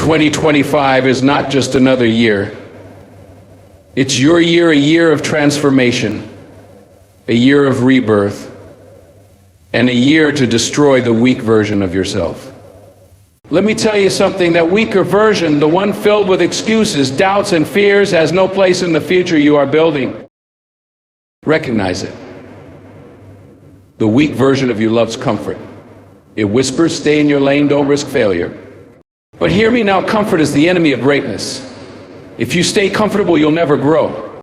2025 is not just another year. It's your year, a year of transformation, a year of rebirth, and a year to destroy the weak version of yourself. Let me tell you something, that weaker version, the one filled with excuses, doubts, and fears, has no place in the future you are building. Recognize it. The weak version of you loves comfort. It whispers, stay in your lane, don't risk failure. But hear me now, comfort is the enemy of greatness. If you stay comfortable, you'll never grow.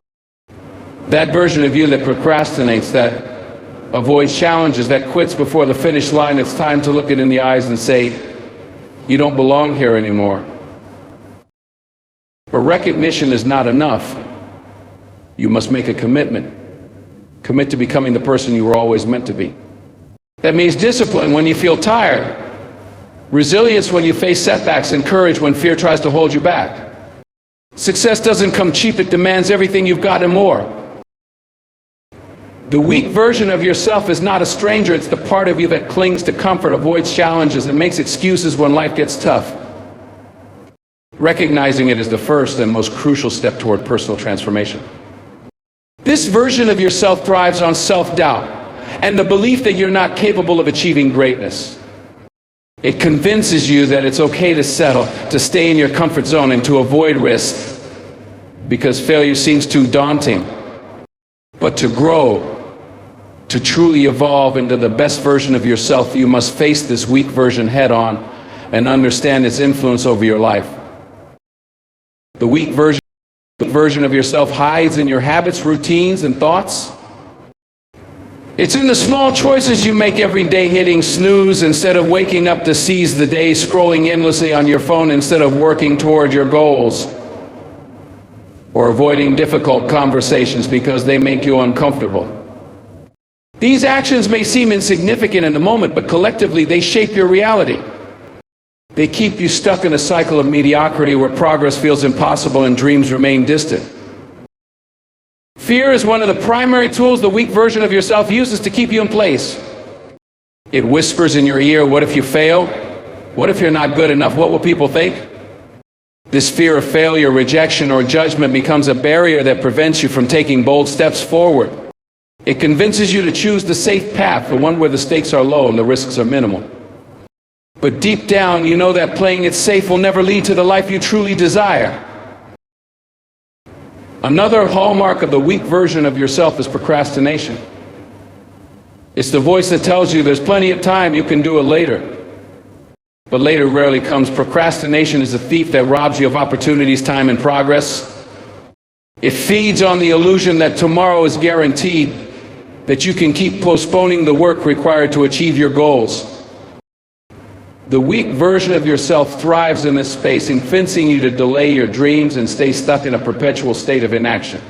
That version of you that procrastinates, that avoids challenges, that quits before the finish line, it's time to look it in the eyes and say, you don't belong here anymore. But recognition is not enough. You must make a commitment. Commit to becoming the person you were always meant to be. That means discipline when you feel tired, resilience when you face setbacks, and courage when fear tries to hold you back. Success doesn't come cheap, it demands everything you've got and more. The weak version of yourself is not a stranger, it's the part of you that clings to comfort, avoids challenges, and makes excuses when life gets tough. Recognizing it is the first and most crucial step toward personal transformation. This version of yourself thrives on self-doubt and the belief that you're not capable of achieving greatness. It convinces you that it's okay to settle, to stay in your comfort zone, and to avoid risk because failure seems too daunting. But to grow, to truly evolve into the best version of yourself, you must face this weak version head on and understand its influence over your life. The weak version of yourself hides in your habits, routines, and thoughts. It's in the small choices you make every day, hitting snooze instead of waking up to seize the day, scrolling endlessly on your phone instead of working toward your goals, or avoiding difficult conversations because they make you uncomfortable. These actions may seem insignificant in the moment, but collectively they shape your reality. They keep you stuck in a cycle of mediocrity where progress feels impossible and dreams remain distant. Fear is one of the primary tools the weak version of yourself uses to keep you in place. It whispers in your ear, what if you fail? What if you're not good enough? What will people think? This fear of failure, rejection, or judgment becomes a barrier that prevents you from taking bold steps forward. It convinces you to choose the safe path, the one where the stakes are low and the risks are minimal. But deep down, you know that playing it safe will never lead to the life you truly desire. Another hallmark of the weak version of yourself is procrastination. It's the voice that tells you there's plenty of time, you can do it later. But later rarely comes. Procrastination is a thief that robs you of opportunities, time, and progress. It feeds on the illusion that tomorrow is guaranteed, that you can keep postponing the work required to achieve your goals. The weak version of yourself thrives in this space, convincing you to delay your dreams and stay stuck in a perpetual state of inaction.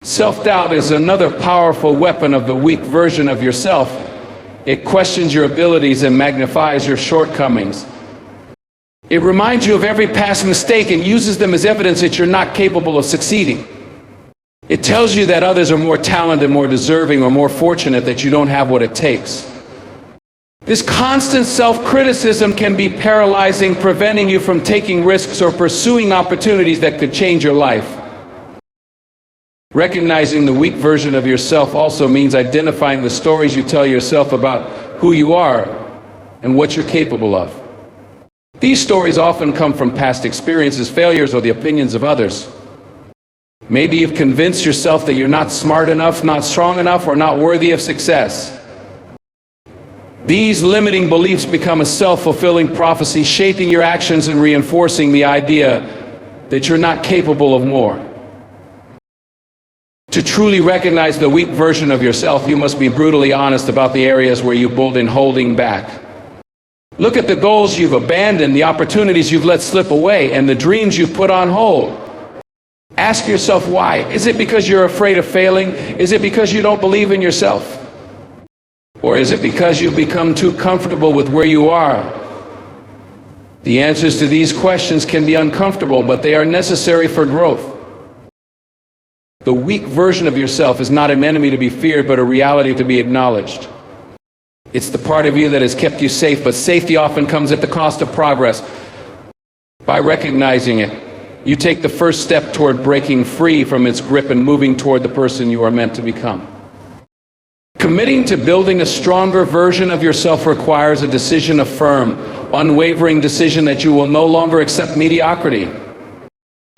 Self-doubt is another powerful weapon of the weak version of yourself. It questions your abilities and magnifies your shortcomings. It reminds you of every past mistake and uses them as evidence that you're not capable of succeeding. It tells you that others are more talented, more deserving, or more fortunate, that you don't have what it takes. This constant self-criticism can be paralyzing, preventing you from taking risks or pursuing opportunities that could change your life. Recognizing the weak version of yourself also means identifying the stories you tell yourself about who you are and what you're capable of. These stories often come from past experiences, failures, or the opinions of others. Maybe you've convinced yourself that you're not smart enough, not strong enough, or not worthy of success. These limiting beliefs become a self-fulfilling prophecy, shaping your actions and reinforcing the idea that you're not capable of more. To truly recognize the weak version of yourself, you must be brutally honest about the areas where you've been holding back. Look at the goals you've abandoned, the opportunities you've let slip away, and the dreams you've put on hold. Ask yourself why. Is it because you're afraid of failing? Is it because you don't believe in yourself? Or is it because you've become too comfortable with where you are? The answers to these questions can be uncomfortable, but they are necessary for growth. The weak version of yourself is not an enemy to be feared, but a reality to be acknowledged. It's the part of you that has kept you safe, but safety often comes at the cost of progress. By recognizing it, you take the first step toward breaking free from its grip and moving toward the person you are meant to become. Committing to building a stronger version of yourself requires a decision, a firm, unwavering decision that you will no longer accept mediocrity.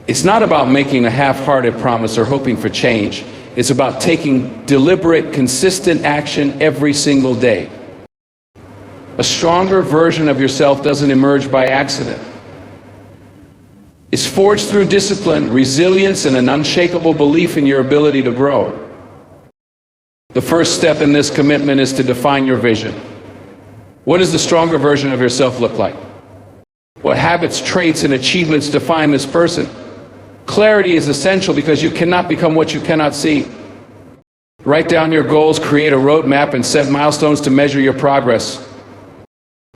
It's not about making a half-hearted promise or hoping for change. It's about taking deliberate, consistent action every single day. A stronger version of yourself doesn't emerge by accident. It's forged through discipline, resilience, and an unshakable belief in your ability to grow. The first step in this commitment is to define your vision. What does the stronger version of yourself look like? What habits, traits, and achievements define this person? Clarity is essential because you cannot become what you cannot see. Write down your goals, create a roadmap, and set milestones to measure your progress.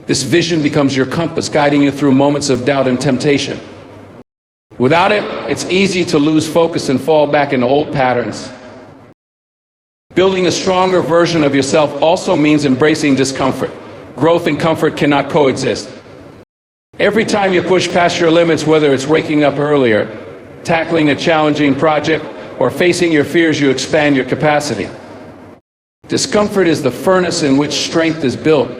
This vision becomes your compass, guiding you through moments of doubt and temptation. Without it, it's easy to lose focus and fall back into old patterns. Building a stronger version of yourself also means embracing discomfort. Growth and comfort cannot coexist. Every time you push past your limits, whether it's waking up earlier, tackling a challenging project, or facing your fears, you expand your capacity. Discomfort is the furnace in which strength is built.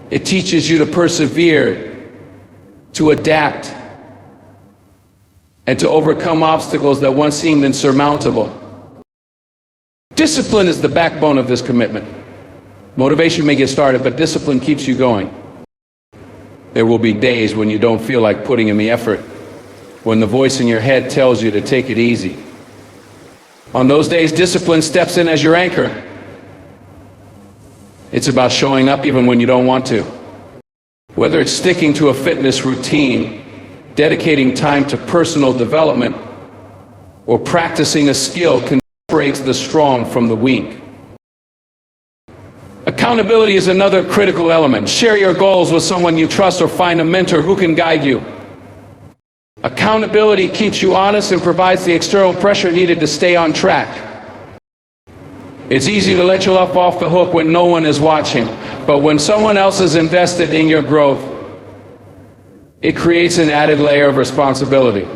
It teaches you to persevere, to adapt, and to overcome obstacles that once seemed insurmountable. Discipline is the backbone of this commitment. Motivation may get started, but discipline keeps you going. There will be days when you don't feel like putting in the effort, when the voice in your head tells you to take it easy. On those days, discipline steps in as your anchor. It's about showing up even when you don't want to. Whether it's sticking to a fitness routine, dedicating time to personal development, or practicing a skill can separate the strong from the weak. Accountability is another critical element. Share your goals with someone you trust or find a mentor who can guide you. Accountability keeps you honest and provides the external pressure needed to stay on track. It's easy to let yourself off the hook when no one is watching, but when someone else is invested in your growth, it creates an added layer of responsibility.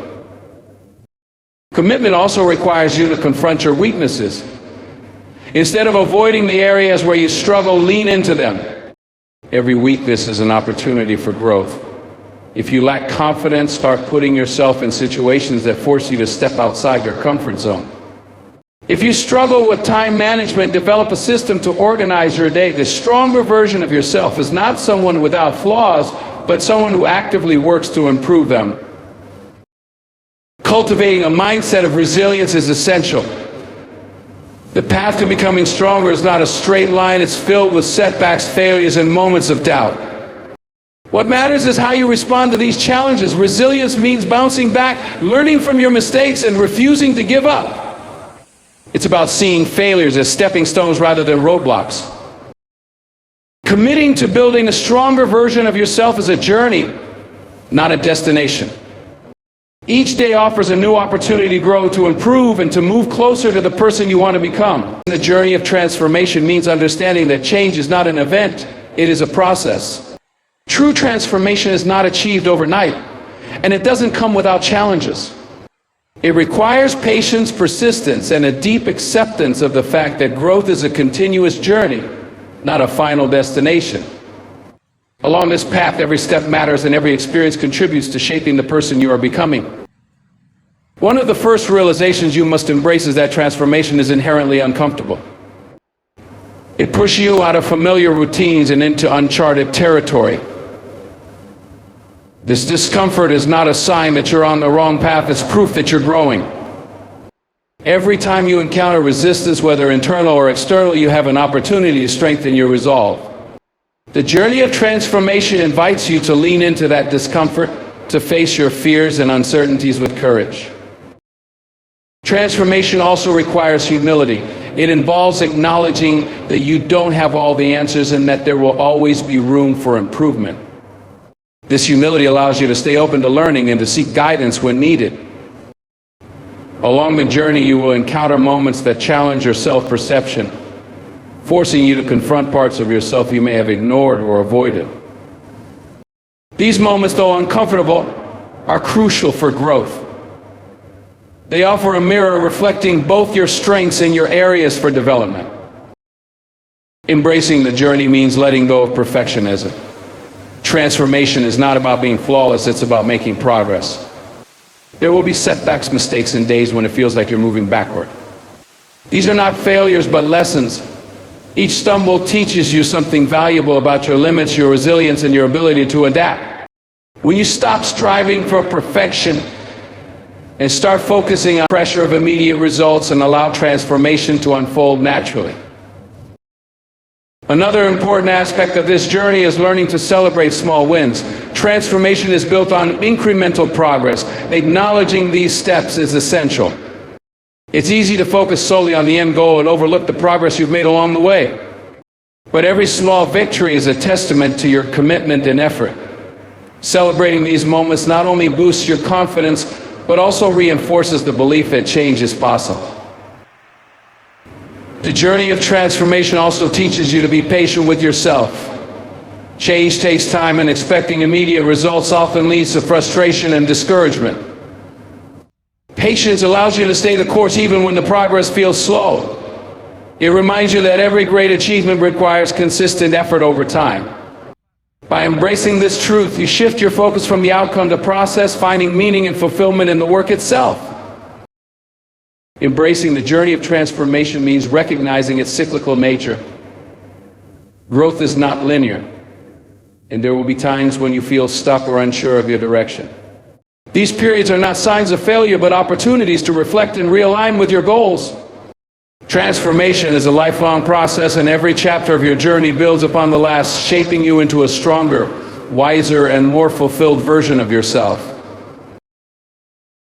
Commitment also requires you to confront your weaknesses. Instead of avoiding the areas where you struggle, lean into them. Every weakness is an opportunity for growth. If you lack confidence, start putting yourself in situations that force you to step outside your comfort zone. If you struggle with time management, develop a system to organize your day. The stronger version of yourself is not someone without flaws, but someone who actively works to improve them. Cultivating a mindset of resilience is essential. The path to becoming stronger is not a straight line. It's filled with setbacks, failures, and moments of doubt. What matters is how you respond to these challenges. Resilience means bouncing back, learning from your mistakes, and refusing to give up. It's about seeing failures as stepping stones rather than roadblocks. Committing to building a stronger version of yourself is a journey, not a destination. Each day offers a new opportunity to grow, to improve, and to move closer to the person you want to become. The journey of transformation means understanding that change is not an event, it is a process. True transformation is not achieved overnight, and it doesn't come without challenges. It requires patience, persistence, and a deep acceptance of the fact that growth is a continuous journey, not a final destination. Along this path, every step matters and every experience contributes to shaping the person you are becoming. One of the first realizations you must embrace is that transformation is inherently uncomfortable. It pushes you out of familiar routines and into uncharted territory. This discomfort is not a sign that you're on the wrong path, it's proof that you're growing. Every time you encounter resistance, whether internal or external, you have an opportunity to strengthen your resolve. The journey of transformation invites you to lean into that discomfort, to face your fears and uncertainties with courage. Transformation also requires humility. It involves acknowledging that you don't have all the answers and that there will always be room for improvement. This humility allows you to stay open to learning and to seek guidance when needed. Along the journey, you will encounter moments that challenge your self-perception, forcing you to confront parts of yourself you may have ignored or avoided. These moments, though uncomfortable, are crucial for growth. They offer a mirror reflecting both your strengths and your areas for development. Embracing the journey means letting go of perfectionism. Transformation is not about being flawless, it's about making progress. There will be setbacks, mistakes, and days when it feels like you're moving backward. These are not failures, but lessons. Each stumble teaches you something valuable about your limits, your resilience, and your ability to adapt. When you stop striving for perfection and start focusing on the pressure of immediate results and allow transformation to unfold naturally. Another important aspect of this journey is learning to celebrate small wins. Transformation is built on incremental progress. Acknowledging these steps is essential. It's easy to focus solely on the end goal and overlook the progress you've made along the way. But every small victory is a testament to your commitment and effort. Celebrating these moments not only boosts your confidence, but also reinforces the belief that change is possible. The journey of transformation also teaches you to be patient with yourself. Change takes time, and expecting immediate results often leads to frustration and discouragement. Patience allows you to stay the course even when the progress feels slow. It reminds you that every great achievement requires consistent effort over time. By embracing this truth, you shift your focus from the outcome to process, finding meaning and fulfillment in the work itself. Embracing the journey of transformation means recognizing its cyclical nature. Growth is not linear, and there will be times when you feel stuck or unsure of your direction. These periods are not signs of failure, but opportunities to reflect and realign with your goals. Transformation is a lifelong process, and every chapter of your journey builds upon the last, shaping you into a stronger, wiser, and more fulfilled version of yourself.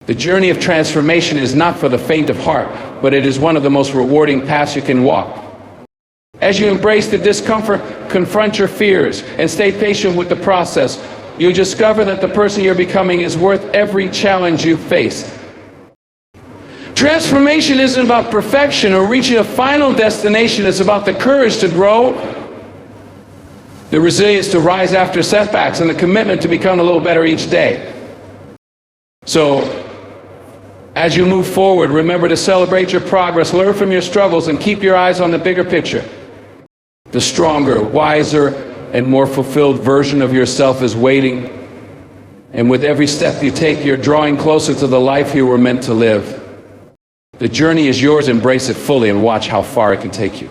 The journey of transformation is not for the faint of heart, but it is one of the most rewarding paths you can walk. As you embrace the discomfort, confront your fears, and stay patient with the process, you discover that the person you're becoming is worth every challenge you face. Transformation isn't about perfection or reaching a final destination. It's about the courage to grow, the resilience to rise after setbacks, and the commitment to become a little better each day. So, as you move forward, remember to celebrate your progress, learn from your struggles, and keep your eyes on the bigger picture. The stronger, wiser, and more fulfilled version of yourself is waiting. And with every step you take, you're drawing closer to the life you were meant to live. The journey is yours. Embrace it fully and watch how far it can take you.